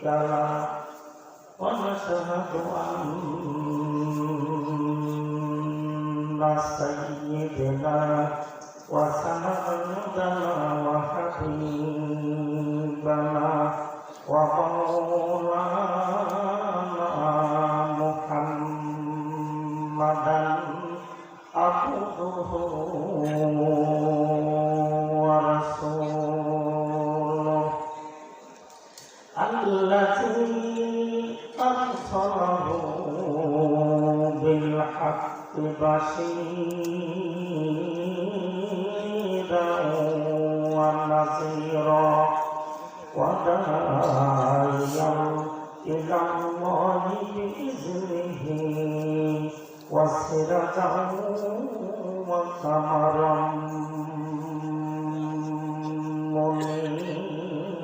له ونشهد أن سيدنا وسندنا وحبيبنا ومولانا محمدا عبده ورسوله الذي أرسله بالحق بشيرا ونذيرا وداعيا إلى الله بإذنه وسراجا وقمرا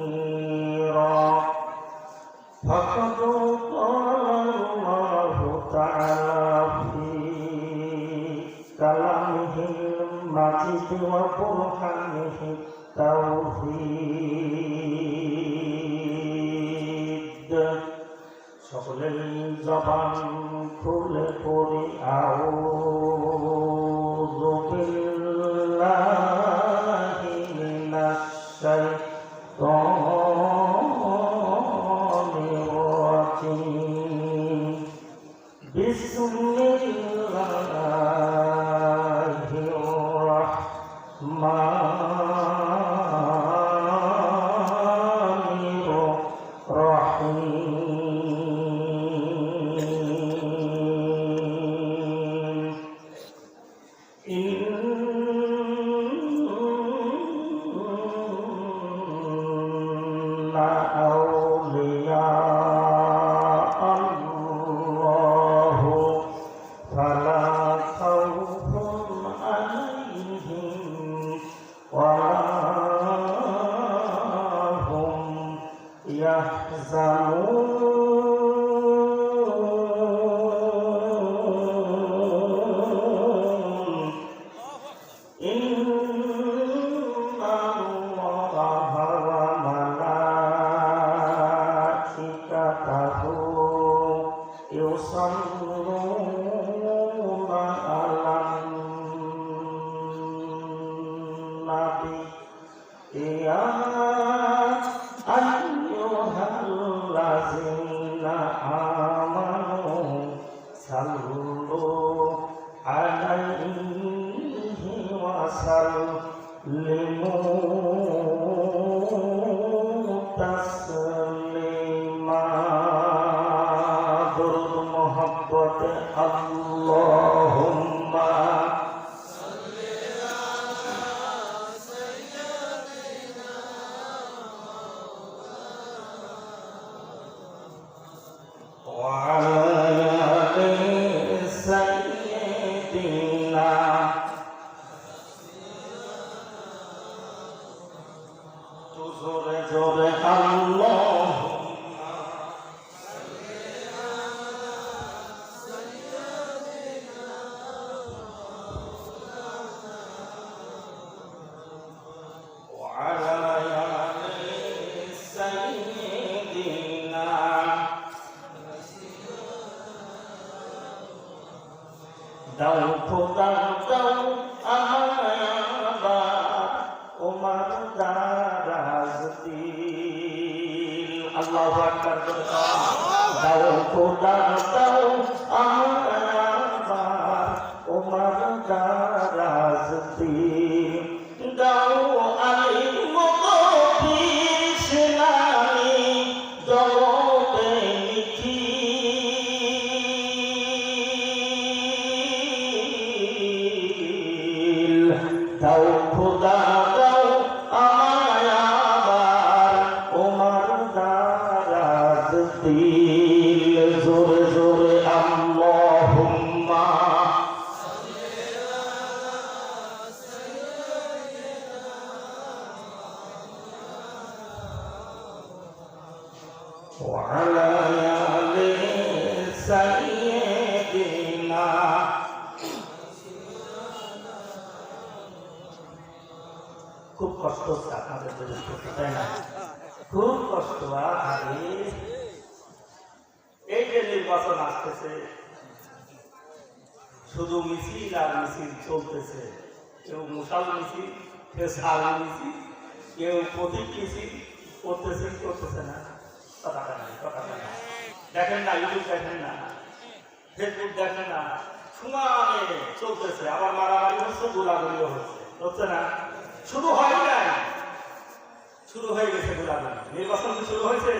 منيرا فقد قال الله تعالى في كلامه المجيد وبرهانه التوحيد সকলেই জবান খুলে পড়ি আউযু বিল্লাহি মিনাশ শাইতানির রাজিম বিসমিল্লাহির রাহমানির রাহিম দাও খোদা দাও আমার ওমর দারাজ দিল আল্লাহু আকবার দাও খোদা দাও আমার ওমর দারাজ দিল দাও আলিম মুকবির সেনানি জগতে লিখি দাও খোদা দাও আমায় আবার ওমর দারাজ দিল জোরে জোরে আল্লাহুম্মা وعلى آل سيدنا খুব কষ্ট হচ্ছে আপনাদের তাই না খুব কষ্ট আরে নির্বাচন আসতেছে, শুধু মিছিল আর মিছিল চলতেছে। কেউ মশাল মিছিল, কেউ সাল মিছিল, কেউ প্রতীক মিছিল করতেছে না। কথাটা নাই, কথাটা নাই। দেখেন না, ইউটিউব দেখেন না, ফেসবুক দেখেন না, সমানে চলতেছে। আবার মারামারি হচ্ছে, গোলাগুলিও হচ্ছে না? শুরু হয় নাই, শুরু হয়ে গেছে গোলাগুলি। নির্বাচন শুরু হয়েছে,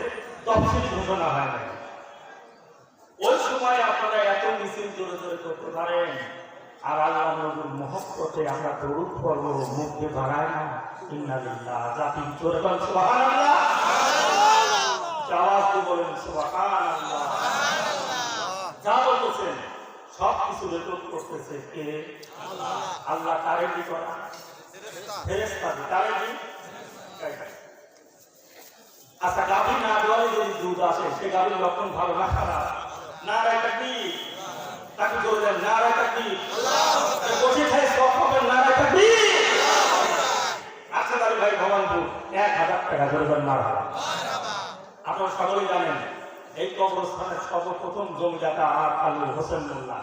তফসিল ঘোষণা হয় নাই। ওই সময় আপনারা এত মিছিল জোরে জোরে করতে পারেন, আর আল্লাহ নবীর মহব্বতে আমরা দরুদ পড়ব, মুখে ধরায় না ইন্নালিল্লাহ। জাতি জোরে বলেন সুবহানাল্লাহ, আওয়াজ দিয়ে বলেন সুবহানাল্লাহ। যা বলতেছেন সব কিছু রেকর্ড করতেছে কে? আল্লাহ। কারে কি করা? ফেরেশতা দিয়ে। কারে কি? আচ্ছা, গাভী না দেওয়ালে যদি দুধ আসে, সে গাভীর লক্ষণ ভালো না খারাপ? নারায়ে তাকবীর, তাকে জোরে দেন নারায়ে তাকবীর। বসে খায় সব পাবেন, নারায়ে তাকবীর। আচ্ছা তাহলে ভাই ভবানপুর 1000 টাকা জোরে দেন মারহাবা। আপনারা সকলেই জানেন এই কবরস্থানের সর্বপ্রথম জমিদাতা আর আলু হোসেন মোল্লা,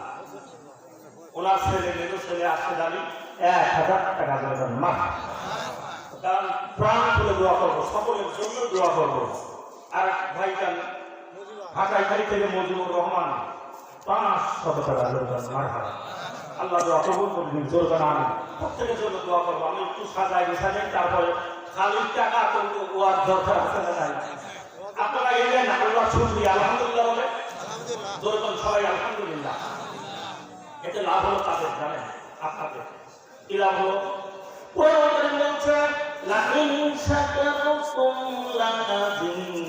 ওনার ছেলে মেজ ছেলে আরশেদ আলী 1000 টাকা জোরে দেন মারহাবা। কারণ প্রাণ খুলে দোয়া করবো, সকলের জন্য দোয়া করবো। আর ভাইজান ঢাকাইখালী থেকে মজিবুর রহমান 500 টাকা জোরে দেন মারহাবা। আল্লাহ দোয়া কবুল করবেন, জোরে দেন আমিন। প্রত্যেকের জন্য দোয়া করবো। আমি একটু সাজাই সাজাই, তারপরে খালি টাকা তো ওয়ার দরকার আছে না নাই? আপনারা এলেন, আল্লাহ শুকরিয়া, আলহামদুলিল্লাহ বলে জোরে দেন সবাই আলহামদুলিল্লাহ। এতে লাভ হলো তাদের, জানেন আপনাদের কি লাভ হলো? لئن شكرتم لأزيدنكم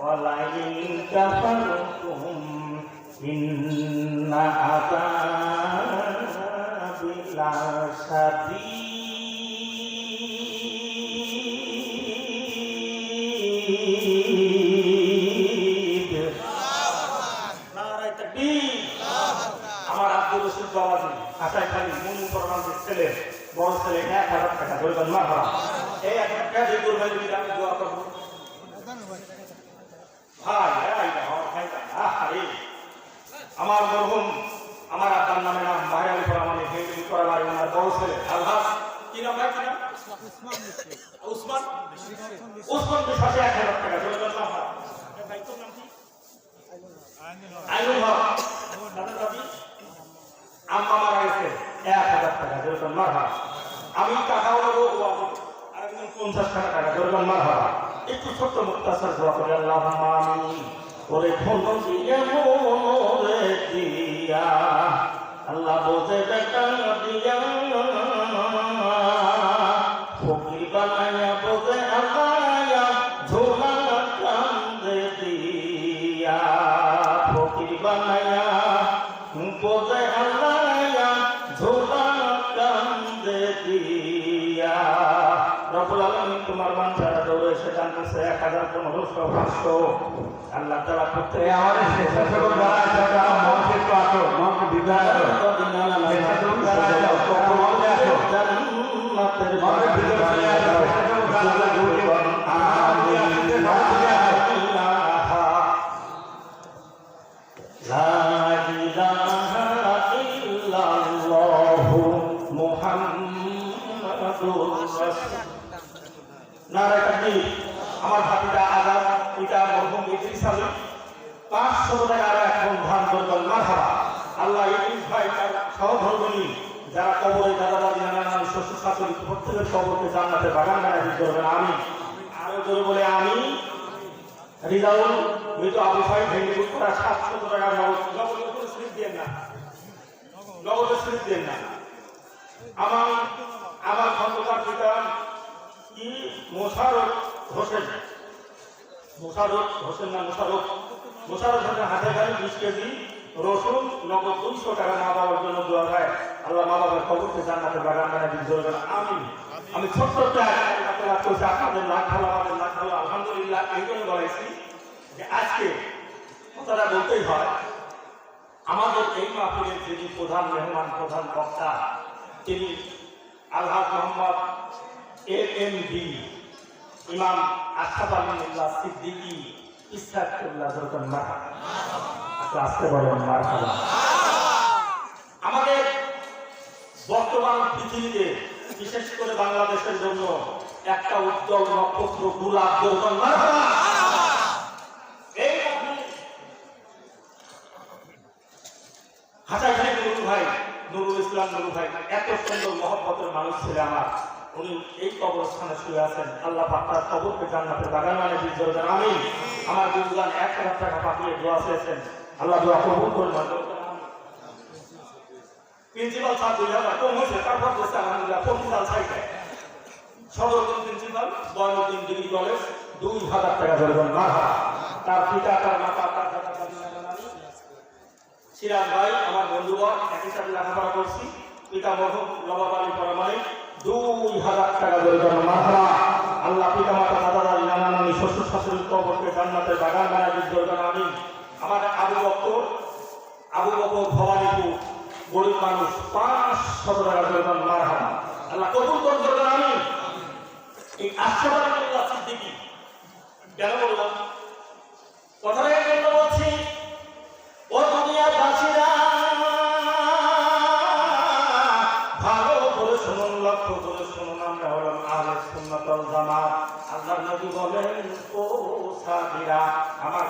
ولئن كفرتم إن عذابي لشديد নারায়ে তাকবীর। আমার আব্দুল রশিদ বাবাজি ঢাকাইখালী মুনমুন প্রধানের ছেলে, বড় ছেলে 1000 টাকা জোরে দেন মারহাবা। এই 1000 টাকা দিয়ে দূর হয়ে গেলে আমি দোয়া করব ভাই। আমার মরহুম আমার আব্বার নামে নাম মায়ালি পরামানি ভেঙ্গি করা বাড়ি, ওনার বড় ছেলে আলহাজ কি নাম ভাই? কি নাম? উসমান। উসমান বিশ্বাসে 1000 টাকা জোরে দেন মারহাবা। ভাই তোর নাম কি? আইনুল হক। দাদা দাদি আম্মা মারা গেছে 1000 টাকা জোরে দেন মারহাবা। আমি টাকাও দেবো, আর একজন 50 টাকা জোরে দেন মারহাবা। একটু ছোট্ট মুক্তাসার দোয়া করে আল্লাহুম্মা আমিন। ওরে ফোন দিয়া মোরে দিয়া আল্লাহ বোঝে বেটা দিয়া, ফকির বানায়া বোঝে আল্লাহ ঝোলা কান্দে দিয়া, ফকির বানায়া বোঝে আল্লাহ ঝোলা কান্দে দিয়া। রব্বুল আলামিন তোমার বান্দারা দৌড়ে এসে জানতেছে 1000, 1500, 500 আল্লাহ তাআলা প্রত্যেক আমাদের শেষে যারা যারা মনকে পাতো, মনকে বিদায় করো, শেষে যারা যাও কবরে আসো, জান্নাতের মনের ভিতরে চলে আসো, যারা দূরে আমিন। লা ইলাহা ইল্লাল্লাহু মুহাম্মাদুর রাসূল। নারায়ে তাকবীর। আমার ভাতিজা আজাদ পিতা মরহুম ইদ্রিস আলী 500 টাকা আর এখন ধান করবেন মারহাবা। আল্লাহ ইদ্রিস ভাই তার সহধর্মিণী যারা কবরে দাদা দাদি নানা নানি শ্বশুর শাশুড়ি প্রত্যেকের কবরকে জান্নাতের বাগান বানাই দিতে পারবেন আমি। আরো জোরে বলে আমি। রিজাউল মৃত আবু সাইদ ভেঙ্গি করা 700 টাকা নগদের কোনো স্লিপ দেন না, নগদের স্লিপ দেন না। আমার খন্দকার পিতা কি মোশাররফ হোসেন, মোশাররফ হোসেন না মোশাররফ হোসেনের হাতে গাড়ি 20 কেজি রসুন নগদ 200 টাকা মা বাবার জন্য দেওয়া হয়। আল্লাহ মা বাবার কবরকে জান্নাতের বাগান বানায় দিন জোরে বলেন আমিন। আমি ছোট্ট একটা লাভ করছি, আপনাদের লাখ ভালো, আমাদের লাখ ভালো আলহামদুলিল্লাহ। এই জন্য বলেছি যে আজকে কথাটা বলতেই হয়, আমাদের এই মাহফিলের যিনি প্রধান মেহমান, প্রধান বক্তা, তিনি আলহাজ মোহাম্মদ AMD ইমাম আশরাফ আলী সিদ্দিকী ইসহাকুল্লাহ যখন মারহাবা আসতে বলেন মারহাবা। আমাদের বর্তমান পৃথিবীতে বিশেষ করে বাংলাদেশের জন্য একটা উজ্জ্বল নক্ষত্র গোলাপ যখন মারহাবা। এই হাসান ভাই নুরুল ইসলাম নুরু ভাই এত সুন্দর মহব্বতের মানুষ ছিল আমার। উনি এই কবরস্থানে শুয়ে আছেন। আল্লাহ পাক তার কবরকে জান্নাতের বাগান বানিয়ে দিয়েছেন। আমিন। আমার বুজুর্গান 1000 টাকা পাঠিয়ে দোয়া চেয়েছেন, আল্লাহ দোয়া কবুল করবেন। প্রিন্সিপাল স্যার 2000 কম হয়েছে, তারপর বলছে আলহামদুলিল্লাহ 25 সাইটে সদর প্রিন্সিপাল বয়নুদ্দিন ডিগ্রি কলেজ 2000 টাকা ধরবেন মারহাবা। তার পিতা তার মাতা তার দাদা দাদি নানা সিরাজ ভাই আমার বন্ধুবর একই সাথে লেখাপড়া করছি। পিতা মরহুম নবাব আলী পরামানিক 2000 টাকা ধরবেন মারহাবা। আল্লাহ পিতা মাতা দাদা দাদি নানা নানি শ্বশুর শাশুড়ির কবরকে জান্নাতের বাগান বানিয়ে দিয়েছেন। আমিন। আমার আবু বকর ভবানীপুর গরিব মানুষ 500 টাকা ধরবেন মারহাবা। আল্লাহ কবুল করবেন। আমিন। এই আশরাফ আলী সিদ্দিকী কেন বললাম কথাটা এই জন্য বলছি, ও দুনিয়াবাসীরা ভালো করে শুনুন, লক্ষ্য করে শুনুন, আমরা হলাম আহলে সুন্নাত ওয়াল জামাত। আল্লাহর নবী বলেন, ও সাহাবীরা আমার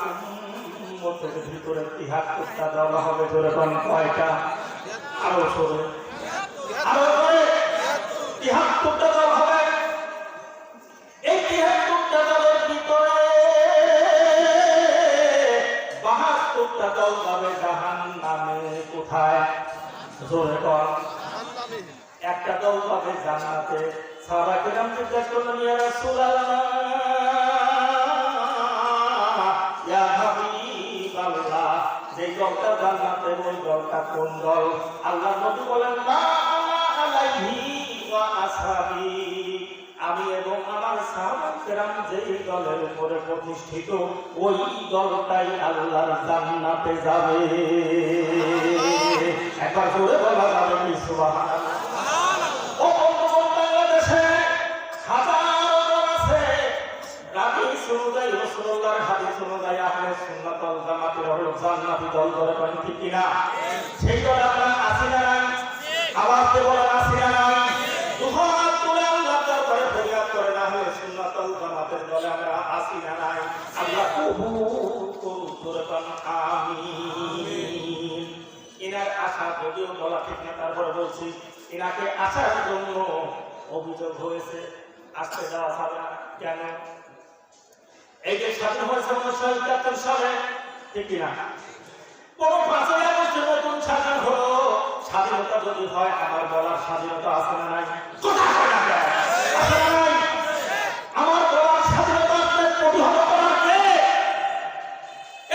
উম্মতের ভিতরে 73টা দল হবে। ধরে কোন কয়টা? আরো করে 73টা দল হবে। এই 73টা দলের ভিতরে 72টা দল যাবে জাহান্নামে। কোথায়? জোরে কর। একটা দল যাবে জান্নাতে। সাহাবা কিরাম জিজ্ঞাসা করলেন, ইয়া রাসূলুল্লাহ, ইয়া হাবিবাল্লাহ, যে দলটা জান্নাতে ওই দলটা কোন দল? আল্লাহর নবী বলেন, মা আলাইহি ওয়া আসহাবি, আমি এবং আমার সাহাবা কেরাম যেই দলের উপরে প্রতিষ্ঠিত ওই দলটাই আল্লাহর জান্নাতে যাবে। একবার জোরে বলা যাবে কি সুবহানাল্লাহ? ও বাংলাদেশে হাজারো দল আছে। হাদিস অনুযায়ী রাসূলুল্লাহর হাদিস অনুযায়ী আহলে সুন্নাত ওয়াল জামাতের হলো জান্নাতি দল। ধরে কোন ঠিক কিনা? সেই দল আমরা আছি না নাই? আওয়াজ দিয়ে বলেন আছি না নাই? দুহাত তুলে আল্লাহর দরবারে ফরিয়াদ করেন, আহলে সুন্নাত ওয়াল জামাতের দলে আমরা আছি না নাই? আল্লাহ কবুল করুন। ধরে কোন আমিন। ইনার আশা যদিও বলা ঠিক না, তারপরে বলছি ইনাকে আসার জন্য অভিযোগ হয়েছে, আসতে দেওয়া যাবে না। কেন? এই যে স্বাধীন হয়েছে 1971 সালে, ঠিক কিনা? কোন 5ই আগস্ট নতুন স্বাধীন হলো। স্বাধীনতা যদি হয় আমার বলার স্বাধীনতা আছে না নাই? কথা হয় না কেন? আছে না নাই? আমার বলার স্বাধীনতা আপনার প্রতিহত করার কে?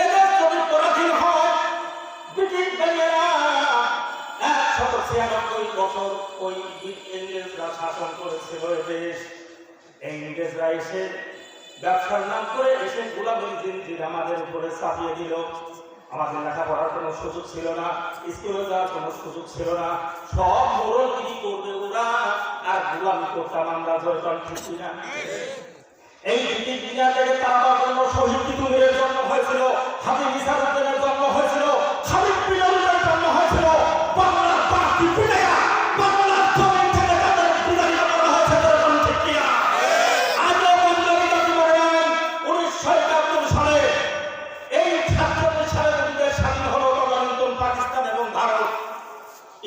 এদের যদি পরাধীন হয় ব্রিটিশ বাঙালিরা 196 বছর ওই ইংরেজরা শাসন করেছিল দেশ। এই ইংরেজরা এসে ব্যবসার নাম করে এসে গোলামি জিনজির আমাদের উপরে চাপিয়ে দিল। আমাদের লেখাপড়ার কোনো সুযোগ ছিল না, স্কুলে যাওয়ার কোনো সুযোগ ছিল না। সব মোড়লগিরি করবে ওরা, আর গোলামি করতাম আমরা। জয়কাল ঠিক না? এই ব্রিটিশ দুনিয়া থেকে তার জন্য শহীদ তিতুমিরের জন্ম হয়েছিল, হাজী নিসারউদ্দিনের জন্ম হয়েছিল, খালিদ বিন ওলীদের জন্ম হয়েছিল। বাংলার পার্টি পিটাইয়া বাংলার জমিন থেকে তাদের বিদায় করা হয়েছে। জয়কাল ঠিক কিনা? আজও বন্ধুরা কি বলেন, 1971 সালে এই 47 সালে দেশ স্বাধীন হলো তদানীন্তন পাকিস্তান এবং ভারত।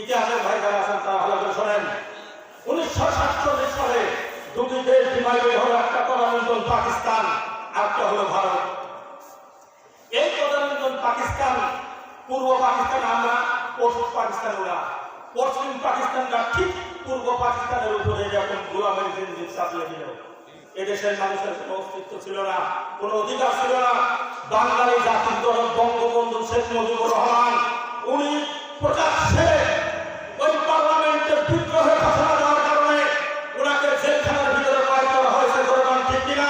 ইতিহাসের ভাই যারা আছেন তারা ভালো করে শোনেন। 1947 সালে দুটি দেশ ডিভাইডেড হলো, একটা তদানীন্তন পাকিস্তান আর একটা হলো ভারত। এই তদানীন্তন পাকিস্তান, পূর্ব পাকিস্তান আমরা, পশ্চিম পাকিস্তান ওরা। পশ্চিম পাকিস্তানটা ঠিক পূর্ব পাকিস্তানের উপরে যখন গোলামের জিনজির চাপিয়ে দিল, এদেশের মানুষের কোনো অস্তিত্ব ছিল না, কোনো অধিকার ছিল না। বাঙালি জাতির জনক বঙ্গবন্ধু শেখ মুজিবুর রহমান উনি প্রকাশ্যে ওই পার্লামেন্টের বিদ্রোহের ঘোষণা দেওয়ার কারণে ওনাকে জেলখানার ভিতরে কয়েদ করা হয়েছে। ঠিক কিনা?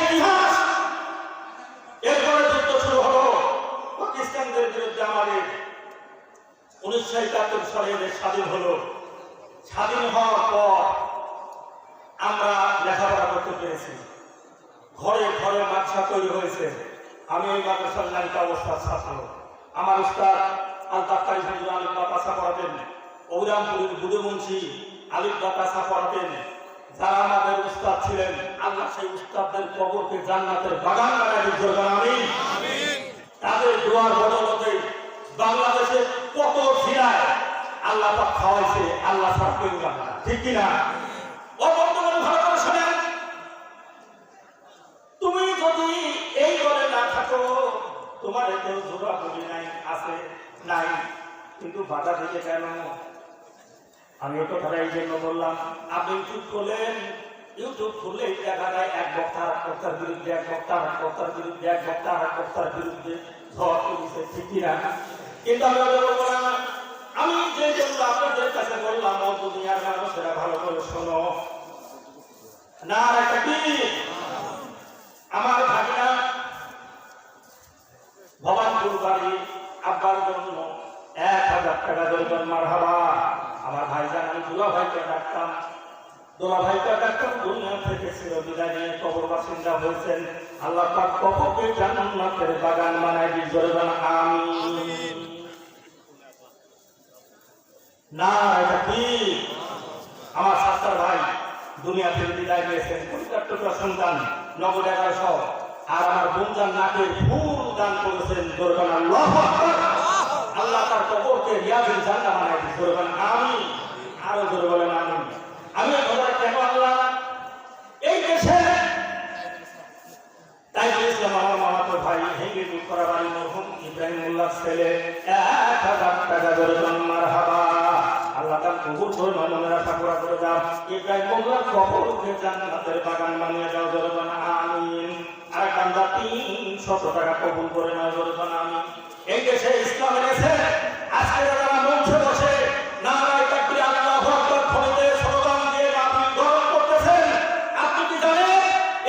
ইতিহাস। এরপরে যুদ্ধ শুরু হলো পাকিস্তানদের বিরুদ্ধে আমাদের। 1971 সালে দেশ স্বাধীন হলো। স্বাধীন হওয়ার পর আমরা লেখাপড়া করতে পেরেছি। ঘরে ঘরে মাদ্রাসা তৈরি হয়েছে। আমি এই মাদ্রাসার লাইনটা অবস্থার ছাত্র। আমার উস্তাদ আল-তাক্কারি হুজুর আলিফ মাদ্রাসা পড়াতেন, ঔরামপুরের বুড়ো মুন্সি আলিফ মাদ্রাসা পড়াতেন। যারা আমাদের উস্তাদ ছিলেন, আল্লাহ সেই উস্তাদদের কবরকে জান্নাতের বাগান বানায় দিয়েছেন। আমিন। তাদের দোয়ার বদলতে বাংলাদেশে কত ফিরায় আল্লাহ পাক খাওয়াইছে, আল্লাহ ছাড়া কেউ জানে না, ঠিক কিনা? ও বর্তমানে ভালো করে শোনেন, তুমি যদি এই দলে না থাকো, তোমার কেউ জোড়া বলি নাই, আছে নাই, কিন্তু বাধা দিতে কেন? আমি তো তারা এই জন্য বললাম, আপনি ইউটিউব করলেন, ইউটিউব খুললেই দেখা যায় এক বক্তা আর বক্তার বিরুদ্ধে, এক বক্তা আর বক্তার বিরুদ্ধে, এক বক্তা আর বক্তার বিরুদ্ধে ঝড় তুলছে, ঠিক কিনা? কিন্তু আমি বলবো না, আমি যে জন্য আপনাদের কাছে বললাম, ও দুনিয়ার মানুষেরা ভালো করে শোনো না। একটা কি আমার ভাগিনা ভবানপুর বাড়ি আব্বার জন্য 1000 টাকা দরকার। মারহাবা। আমার ভাইজান, আমি দুলা ভাইকে ডাকতাম, দুলা ভাইকে ডাকতাম, দুনিয়া থেকে ছিল বিদায় নিয়ে কবর বাসিন্দা হয়েছেন। আল্লাহ পাক কবরকে জান্নাতের বাগান বানায় দিয়েছেন। আমিন। না এটা কি আমার শাস্তার ভাই দুনিয়া থেকে বিদায় নিয়েছেন, 75টা সন্তান, নগদ 1100। আর আমার বোনজান নাকের ফুল দান করেছেন। দরকার আল্লাহু আকবার। আল্লাহ তার কবরকে রিয়াজুল জান্নাহ বানায় দিয়েছেন। দরকার আমিন। আরো জোরে বলেন আমিন। আমি বলবো কেন আল্লাহ এই দেশে তাই বলেছিলাম, আমার মামাতো ভাই হেঙ্গে দুঃখরা বাড়ি মরহুম ইব্রাহিম উল্লাহ ছেলে 1000 টাকা দরকার। মারহাবা। আল্লাহ তার কবুল করে মনের আশা পুরা করে দাও। ইব্রাহিম উল্লাহ কবরকে জান্নাতের বাগান বানিয়ে দাও। দরকার আমিন। আর কান্দা 300 টাকা কবুল করে নাও। দরকার আমিন। এই দেশে ইসলাম এনেছে, আজকে যারা মঞ্চে বসে নারায়ে তাকবীর আল্লাহু আকবার খোলতে স্লোগান দিয়ে আপনি গরম করতেছেন, আপনি কি জানেন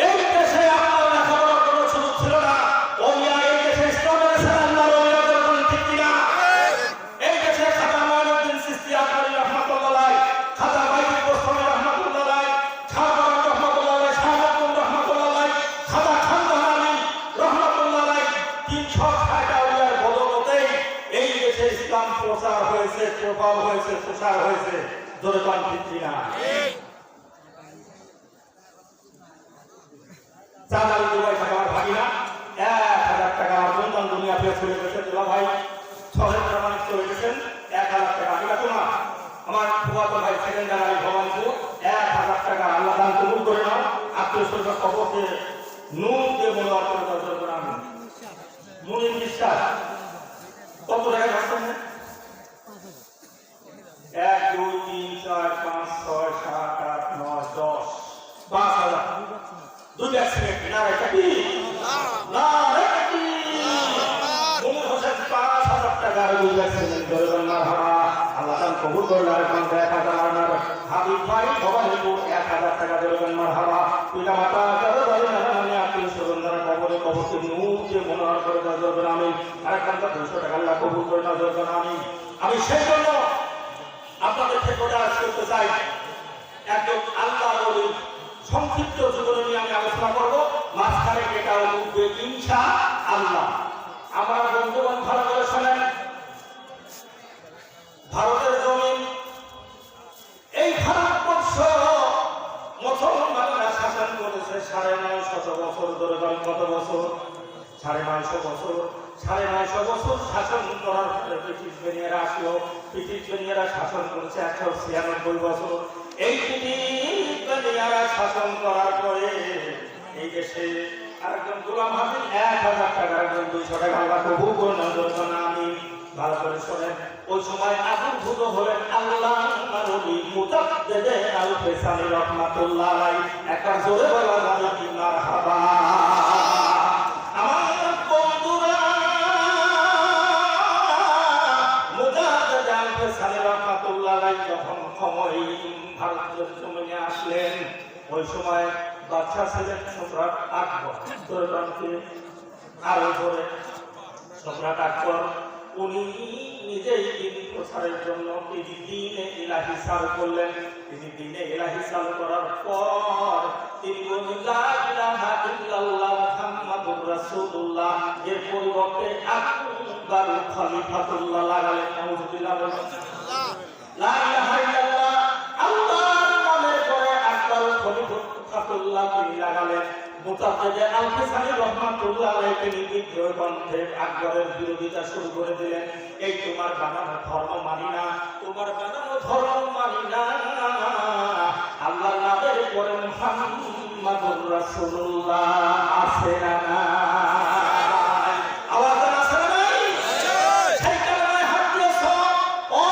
এই দেশে আপনার লেখাপড়ার কোনো সুযোগ ছিল না? ওলিয়া এই দেশে ইসলাম এনেছে, আল্লাহর ওলিয়া যখন, ঠিক কিনা? এই দেশে খাজা মঈনুদ্দিন চিশতি আকারি রহমাতুল্লাহ, খাজা বাইতুল গোস্তামি রহমাতুল্লাহ, শাহ বাবা রহমাতুল্লাহ, শাহ মখদুম রহমাতুল্লাহ, খাজা খানদান আলী রহমাতুল্লাহ, 360 আউলিয়ার বদৌলতে এই দেশে ইসলাম প্রচার হয়েছে, প্রভাব হয়েছে, প্রসার হয়েছে। জোরে বলেন ঠিক কিনা? চাঁদালি দুবাই থেকে আমার ভাগিনা 1000 টাকা আমার বন্ধন দুনিয়া পেয়ে চলে গেছে। দুলা ভাই 6 প্রমাণিত করে গেছেন 1000 টাকা। আমি তোমার আমার ফুয়াতো ভাই সেকেন্ডারি ভবানপুর 1000 টাকা আল্লাহ দান কবুল করে নাও। আত্মীয় স্বজন কবরকে নূর দিয়ে মনোয়ার করে দাও। দরকার আমি মুনির বিশ্বাস কত টাকা পাচ্ছেন? 1 2 3 4 5 6 7 8 9 10 5000 দুই অ্যাক্সিডেন্ট। নারায়ে তাকবীর, নারায়ে তাকবীর। মুনির হোসেন 5000 টাকা দুই অ্যাক্সিডেন্ট। দরকার মারহাবা। আল্লাহ তাআলা কবুল করুন। আর কোন 1000 আমার হাবিব ভাই ভবানীপুর 1000 টাকা। দরকার মারহাবা। পিতা মাতা যারা বলেন আমি আত্মীয় স্বজন যারা কবরে কবরকে নূর দিয়ে মনোহর করে দাও। দরকার আমিন। আর কোন 200 টাকা আল্লাহ কবুল করে নাও। দরকার আমিন। আমি সেই জন্য আপনাদের থেকে প্রকাশ করতে চাই, একজন আল্লাহর ওলির সংক্ষিপ্ত জীবনী নিয়ে আমি আলোচনা করব। মাঝখানে এটাও উঠবে ইনশাআল্লাহ। আমার বন্ধুগণ ভালো করে শোনেন, ভারতের জমিন, এই ভারতবর্ষ মুসলমানরা শাসন করেছে 950 বছর ধরে। কত বছর? 950 বছর। 950 বছর শাসন করার পরে ব্রিটিশ বেনিয়ারা আসলো। ব্রিটিশ বেনিয়ারা শাসন করেছে 196 বছর। এই ব্রিটিশ বেনিয়ারা শাসন করার পরে এই দেশে আরেকজন গোলাম হাফিজ 1000 টাকা, একজন 200 টাকা আল্লাহ কবুল করে নাও। দরকার আমি ভালো করে শোনেন, ওই সময় আবির্ভূত হলেন আল্লাহর ওলি মুজাদ্দিদ আল ফেসানি রহমাতুল্লাহ আলাইহি। একবার জোরে বলা যাবে কি মারহাবা। আমার বন্ধুরা, মুজাদ্দিদ আল ফেসানি রহমাতুল্লাহ আলাইহি যখন সময় ভারতের জমিনে আসলেন, ওই সময় বাদশা ছিলেন সম্রাট আকবর। আরো ধরে সম্রাট আকবর উনি নিজেই দিন প্রচারের জন্য তিনি দিনে ইলাহি চালু করলেন। তিনি দিনে ইলাহি চালু করার পর তিনি রাসূলুল্লাহ এর পরিবর্তে আকবার খলিফাতুল্লাহ লাগালেন। নাউযুবিল্লাহ বলেন লা ইলাহা ইল্লাল্লাহ। আল্লাহর নামের পরে আকবার খলিফাতুল্লাহ তিনি লাগালেন। মুতাফিদে আল-কিসানি রাহমাতুল্লাহ আলাইহি তিনি বিদ্রোহ গ্রন্থে আকবরের বিরোধিতা শুরু করে দিলেন। এই তোমার বানানো ধর্ম মানি না, তোমার বানানো ধর্ম মানি না। আল্লাহর নামের পরে মুহাম্মাদুর রাসূলুল্লাহ আছে না নাই? আওয়াজ আছে না নাই? সেই কারণে হাত দিয়েছো। ও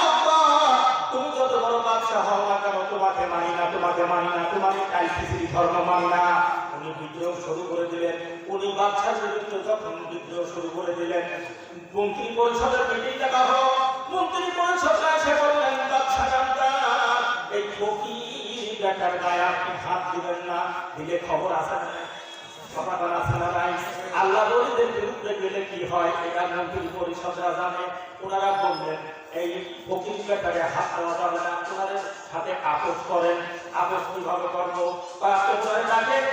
আকবর, তুমি যত বড় বাদশা হও না কেন, তোমাকে মানি না, তোমাকে মানি না, তোমার এই খিচড়ি ধর্ম মানি না। উনি বিদ্রোহ শুরু করে দিলেন। উনি বাদশার বিরুদ্ধে যখন বিদ্রোহ শুরু করে দিলেন, মন্ত্রী পরিষদের মিটিং ডাকা হলো। মন্ত্রী পরিষদরা এসে বললেন, বাদশা জানতাম এই ফকির বেটার গায়ে আপনি হাত দিবেন না, দিলে খবর আছে না? সমাধান আছে না নাই? আল্লাহ বলিদের বিরুদ্ধে গেলে কি হয় এটা মন্ত্রী পরিষদরা জানে। ওনারা বললেন এই ফকির বেটারে হাত দেওয়া যাবে না, ওনাদের সাথে আপোষ করেন। আপোষ কিভাবে করবো? ওনারে ডাকেন।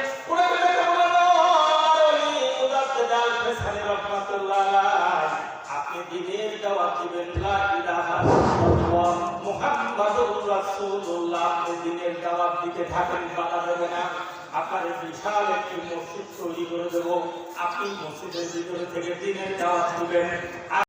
আপনি দিনের দাওয়াত দিবেন, লা ইলাহা ইল্লাল্লাহ মুহাম্মাদুর রাসূলুল্লাহ। আপনি দিনের দাওয়াত দিতে থাকেন, বাধা দেবে না। আপনার বিশাল একটি মসজিদ তৈরি করে দেবো, আপনি মসজিদের ভিতরে থেকে দিনের দাওয়াত দিবেন।